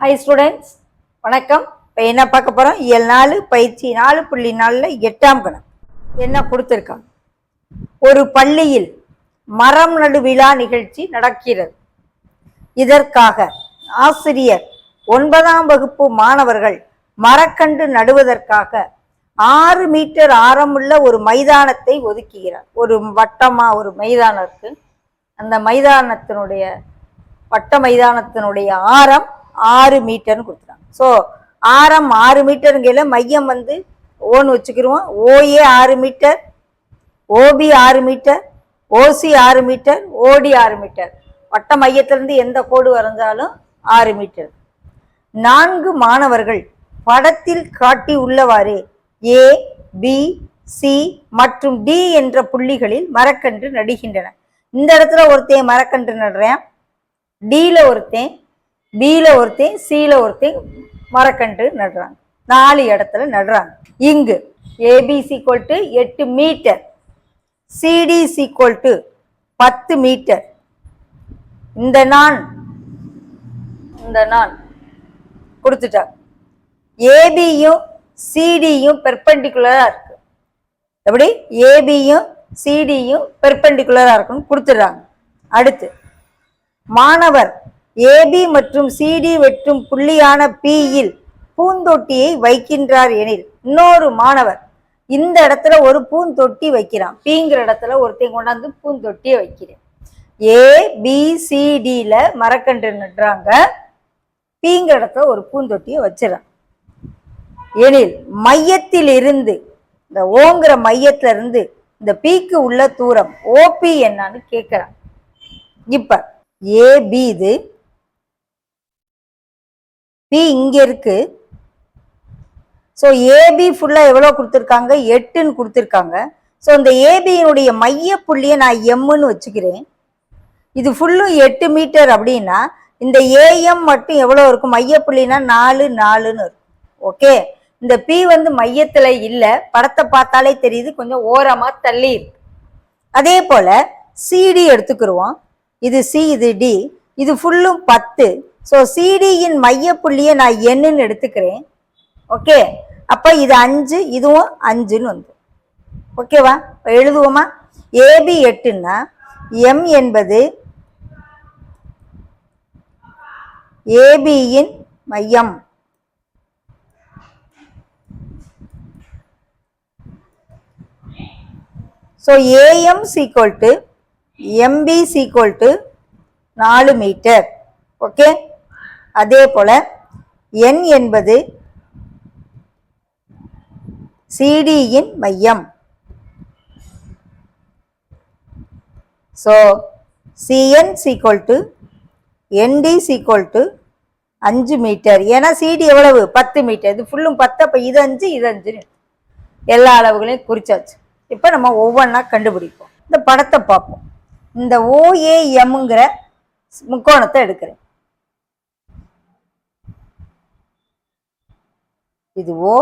Hi students, வணக்கம். இப்போ என்ன பார்க்க போகிறோம்? இயல் 4 பயிற்சி 4.4ல் 8ஆம் கணக்கு என்ன கொடுத்துருக்காங்க. ஒரு பள்ளியில் மரம் நடு விழா நிகழ்ச்சி நடக்கிறது. இதற்காக ஆசிரியர் 9ஆம் வகுப்பு மாணவர்கள் மரக்கன்று நடுவதற்காக 6 மீட்டர் ஆரமுள்ள ஒரு மைதானத்தை ஒதுக்குகிறார். ஒரு வட்டமாக ஒரு மைதானம் இருக்கு. அந்த மைதானத்தினுடைய வட்ட மைதானத்தினுடைய ஆரம் 6 மீட்டர்னு கொடுத்துறாங்க. ஸோ ஆரம் 6 மீட்டருங்கையில் மையம் வந்து ஓன்னு வச்சுக்கிடுவோம். ஓஏ 6 மீட்டர், ஓபி 6 மீட்டர், ஓசி 6 மீட்டர், ஓடி 6 மீட்டர். வட்ட மையத்திலிருந்து எந்த கோடு வரைஞ்சாலும் 6 மீட்டர். 4 மாணவர்கள் படத்தில் காட்டி உள்ளவாறு ஏ, பி, சி மற்றும் டி என்ற புள்ளிகளில் மரக்கன்று நடுகின்றன. இந்த இடத்துல ஒருத்தன் மரக்கன்று நடுறேன், டியில் ஒருத்தன், பியில் ஒருத்தன், சியில் ஒருத்தன் மரக்கன்று நடுறாங்க. 4 இடத்துல நடுறாங்க. இங்கு ஏபி = 8 மீட்டர், சிடி = 10 மீட்டர். இந்த நான் கொடுத்துட்டாங்க. ஏபியும் சிடியும் பெர்பெண்டிகுலரா இருக்கு. எப்படி? ஏபியும் சிடியும் பெர்பெண்டிகுலரா இருக்குன்னு கொடுத்துடுறாங்க. அடுத்து மாணவர் ஏபி மற்றும் சிடி வெட்டும் புள்ளியான பியில் பூந்தொட்டியை வைக்கின்றார் எனில், இன்னொரு மாணவர் இந்த இடத்துல ஒரு பூந்தொட்டி வைக்கிறான். பிங்கிற இடத்துல ஒருத்தையும் கொண்டாந்து பூந்தொட்டியை வைக்கிறேன். ஏபிசிடியில மரக்கன்று நடுறாங்க, பிங்கிற இடத்துல ஒரு பூந்தொட்டியை வச்சிடறான் எனில், மையத்தில் இருந்து இந்த ஓங்கிற மையத்துல இருந்து இந்த பிக்கு உள்ள தூரம் ஓபி என்னன்னு கேட்கிறான். இப்ப ஏபி இது, பி இங்க இருக்கு. ஸோ ஏபி ஃபுல்லா எவ்வளோ கொடுத்துருக்காங்க? 8ன்னு கொடுத்துருக்காங்க. ஸோ இந்த ஏபியினுடைய மைய புள்ளியை நான் எம்னு வச்சுக்கிறேன். இது ஃபுல்லும் 8 மீட்டர் அப்படின்னா இந்த ஏஎம் மட்டும் எவ்வளோ இருக்கும்? மைய புள்ளினா 4 4ன்னு இருக்கும். ஓகே, இந்த பி வந்து மையத்துல இல்லை, படத்தை பார்த்தாலே தெரியுது, கொஞ்சம் ஓரமா தள்ளி இருக்கு. அதே போல சிடி எடுத்துக்கிடுவோம். இது சி, இது டி, இது ஃபுல்லும் 10. ஸோ சிடியின் மைய புள்ளியை நான் என்னன்னு எடுத்துக்கிறேன். ஓகே, அப்போ இது 5, இதுவும் 5ன்னு வந்து. ஓகேவா? இப்போ எழுதுவோமா? ஏபி 8ன்னா எம் என்பது ஏபியின் மையம். So AM = MB = 4 metre. Okay, அதே போல என் என்பது சிடியின் மையம். So CN = ND = 5 metre. ஏன்னா சிடி எவ்வளவு? 10 மீட்டர். இது ஃபுல்லும் 10. அப்போ இது 5, இது 5ன்னு எல்லா அளவுகளையும் குறிச்சாச்சு. இப்போ நம்ம ஒவ்வொன்றா கண்டுபிடிப்போம். இந்த படத்தை பார்ப்போம். இந்த ஓஏஎம்ங்கிற முக்கோணத்தை எடுக்கிறேன். இது ஓ,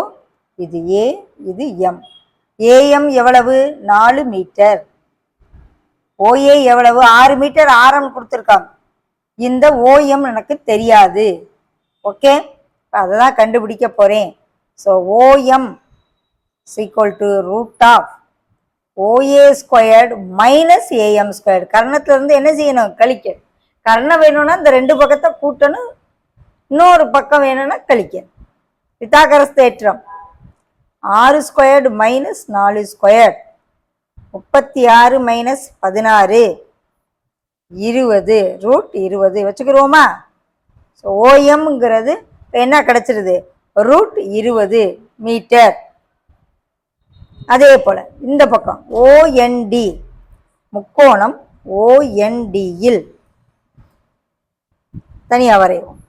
இது ஏ, இது எம். ஏஎம் எவ்வளவு? 4 மீட்டர். ஓஏ எவ்வளவு? 6 மீட்டர் ஆரம் கொடுத்துருக்காங்க. இந்த ஓஎம் எனக்கு தெரியாது. ஓகே, அதை தான் கண்டுபிடிக்க போறேன். So OEM = √OA² - AM². கர்ணத்துல இருந்து என்ன செய்யணும்? கழிக்க. கர்ணம் வேணும்னா இந்த 2 பக்கத்தை கூட்டணும், இன்னொரு பக்கம் வேணும்னா கழிக்கணும். பித்தாகரஸ் தேற்றம் 6² - 4² 36 - 16 20 √20 வச்சுக்கிறோமா? ஸோ ஓஎம்ங்கிறது என்ன கிடைச்சிருது? √20 மீட்டர். அதே போல இந்த பக்கம் ஓஎன்டி முக்கோணம் ஓஎன்டியில் தனியா வரைவோம்.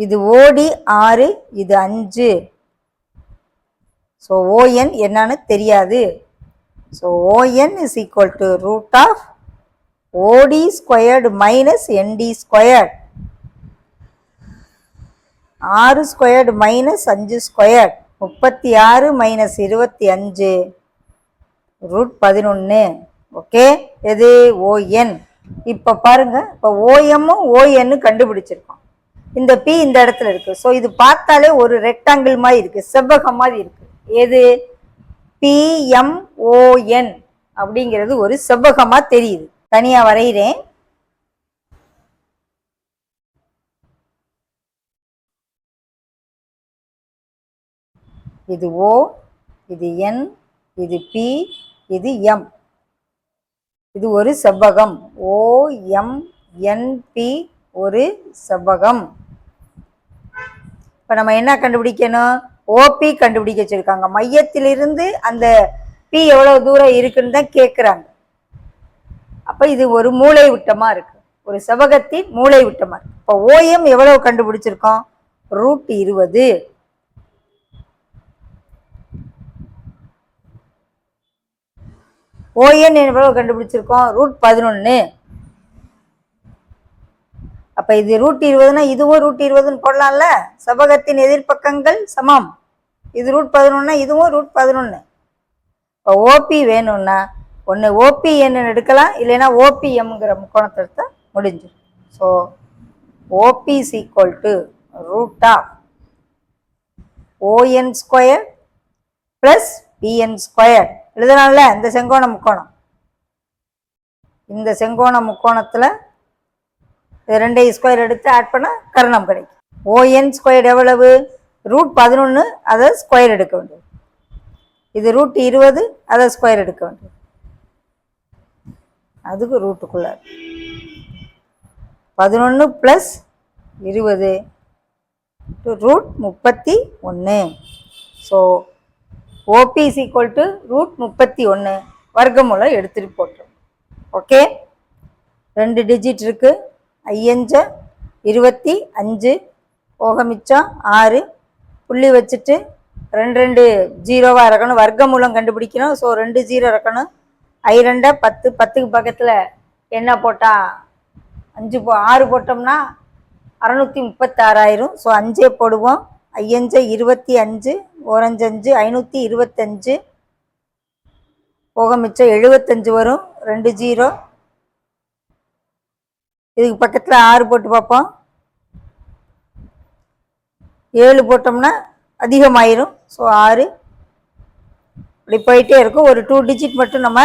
இது ஓடி 6, இது 5. ஸோ ஓஎன் என்னன்னு தெரியாது. So ON = √OD² - ND². 6² - 5². 36 - 25 √11. Okay, எது ஓஎன். இப்போ பாருங்க, இப்போ ஓஎம்மும் ஓஎன்னு கண்டுபிடிச்சிருக்கோம். இந்த பி இந்த இடத்துல இருக்கு. ஸோ இது பார்த்தாலே ஒரு ரெக்டாங்கிள் மாதிரி இருக்கு, செவ்வகம் மாதிரி இருக்கு. எது பிஎம்ஓஎன் அப்படிங்கிறது ஒரு செவ்வகமா தெரியுது. தனியா வரைகிறேன். இது ஓ, இது என், இது பி, இது எம். இது ஒரு செவ்வகம். OMNP ஒரு செவ்வகம். இப்போ நம்ம என்ன கண்டுபிடிக்கணும்? ஓபி கண்டுபிடிக்க வச்சிருக்காங்க. மையத்திலிருந்து அந்த பி எவ்வளவு தூரம் இருக்குன்னு தான் கேட்குறாங்க. அப்போ இது ஒரு மூளை விட்டமா இருக்கு, ஒரு செவ்வகத்தின் மூளை விட்டமா இருக்கு. இப்போ ஓஎம் எவ்வளவு கண்டுபிடிச்சிருக்கோம்? √20. ஓஎன் எவ்வளவு கண்டுபிடிச்சிருக்கோம்? √11. அப்ப இது √20னா இதுவும் √20ன்னு போடலாம்ல. செவ்வகத்தின் எதிர்பக்கங்கள் சமம். இது √11னா இதுவும் √11. இப்போ ஓபி வேணும்னா ஒன்று ஓபிஎன் எடுக்கலாம், இல்லைன்னா ஓபிஎம்ங்கிற முக்கோணத்தை எடுத்தா முடிஞ்சு. So OB is equal to √ON² + PN² எழுதலாம்ல. இந்த செங்கோண முக்கோணம், இந்த செங்கோண முக்கோணத்தில் ரெண்டையும் ஸ்கொயர் எடுத்து ஆட் பண்ண கர்ணம் கிடைக்கும். ON² எவ்வளவு? √11, அதை ஸ்கொயர் எடுக்க வேண்டியது. இது √20, அதை ஸ்கொயர் எடுக்க வேண்டியது. அதுக்கு ரூட்டுக்குள்ள 11 + 20 √31. So OB is equal to √31 வர்க்கமூலம் எடுத்துட்டு போட்டோம். ஓகே, 2 டிஜிட் இருக்கு. 5 25 போக மிச்சம் 6. புள்ளி வச்சுட்டு 2 2 ஜீரோவாக இருக்கணும். வர்க்கமூலம் கண்டுபிடிக்கணும். ஸோ 2 0 இருக்கணும். 2 10, 10க்கு பக்கத்தில் என்ன போட்டால் 6 போட்டோம்னா 636 ஸோ 5 போடுவோம். 5 25, 5 525 போக மிச்சம் 75 வரும். 2 0. இதுக்கு பக்கத்தில் 6 போட்டு பார்ப்போம். 7 போட்டோம்னா அதிகமாயிரும். ஸோ 6 இப்படி போயிட்டே இருக்கும். ஒரு 2 டிஜிட் மட்டும் நம்ம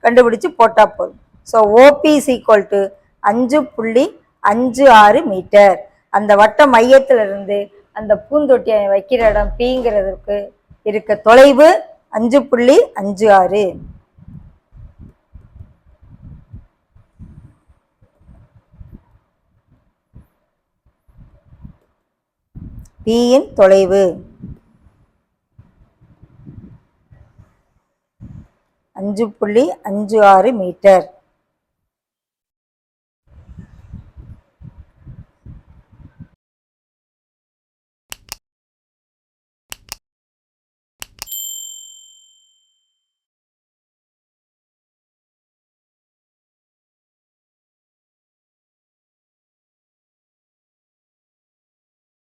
கண்டுபிடிச்சு போட்டால் போதும். So OB is equal to 5.56 metre. அந்த வட்ட மையத்திலிருந்து அந்த பூந்தொட்டியை வைக்கிற இடம் பிங்கிறதுக்கு இருக்க தொலைவு 5.56. பியின் தொலைவு 5.56 மீட்டர்.